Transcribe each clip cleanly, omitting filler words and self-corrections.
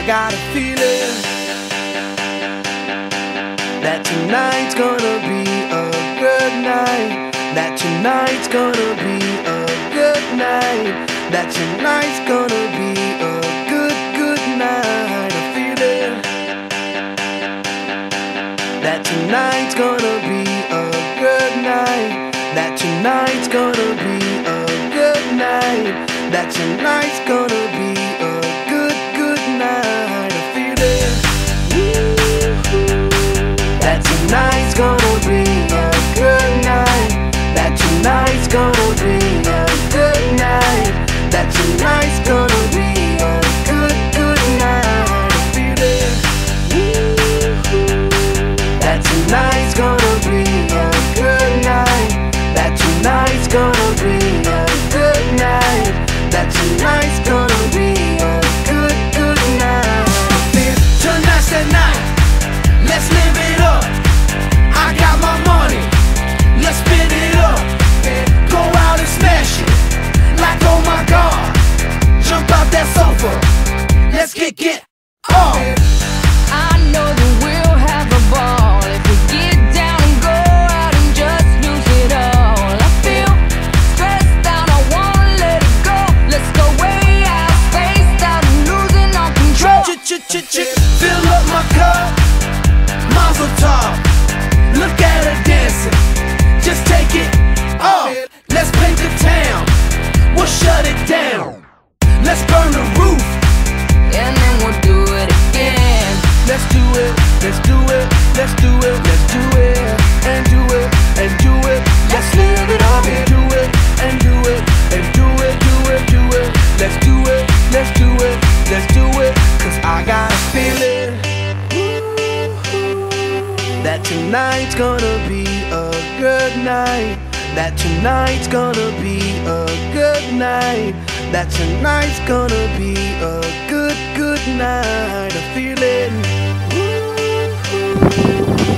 got a feeling that tonight's gonna be a good night. That tonight's gonna be a good night. That tonight's gonna be a good night. A feeling that tonight's gonna be a good night. That tonight's gonna be a good night. That tonight's gonna be a good night. A feeling that tonight's gonna be a good night. That tonight's gonna be a good night. That tonight's gonna be a good night. A feeling that tonight's gonna be a good night. That tonight's gonna be a good night. That tonight's gonna be a good night. Tonight's the night, let's live it up. I got my money, let's spin it up. Go out and smash it, like oh my God. Jump out that sofa, let's get off. I know that we'll have a ball if we get down and go out and just lose it all. I feel stressed out, I wanna let it go. Let's go way out, spaced out and losing all control. Fill up my cup, Mazel tov. Look at her dancing, just take it off. Let's paint the town, we'll shut it down. Let's burn the roof, And then we'll do it again. let's do it, let's do it, let's do it, let's do it, and do it, and do it. Let's live it up and do it, and do it, and do it, do it, do it. Let's do it, let's do it, let's do it. Cause I got a feeling that tonight's gonna be a good night. That tonight's gonna be a good night. That tonight's gonna be a good night. A feeling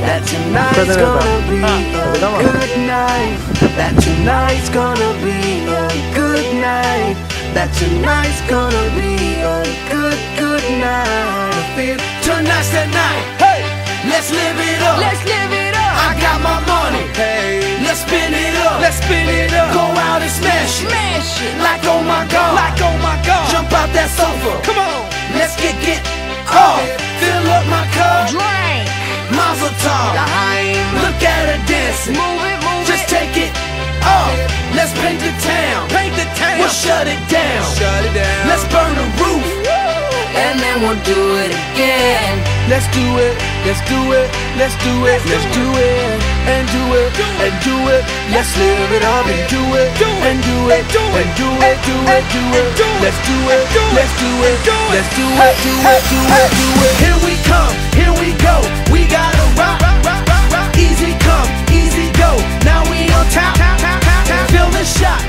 that tonight's gonna be a good night. That tonight's gonna be a good night. That tonight's gonna be a good night. I feel tonight's the night. Hey, let's live it up. Let's live it up. I got my money. Hey, let's spin it up. Let's spin it up. Go out and smash it. Smash it. Like oh my God. Like oh my God. Jump out that sofa. Come on. Let's get off. Fill up my cup. Drink. Mazel tov. Look at her dancing. Move it, move Just it. take it off. Let's paint the town. Paint the town. We'll shut it down. Shut it down. Let's burn the roof. And then we'll do it again. Let's do it. Let's do it. Let's do it. Let's do it. And do it. And do it. Let's live it up and do it. And do it. And do it. Do it. Do it. Let's do it. Let's do it. Let's do it. Do it. Do it. Do it. Here we come. Here we go. We gotta rock. Easy come. Easy go. Now we on top. Feel the shot.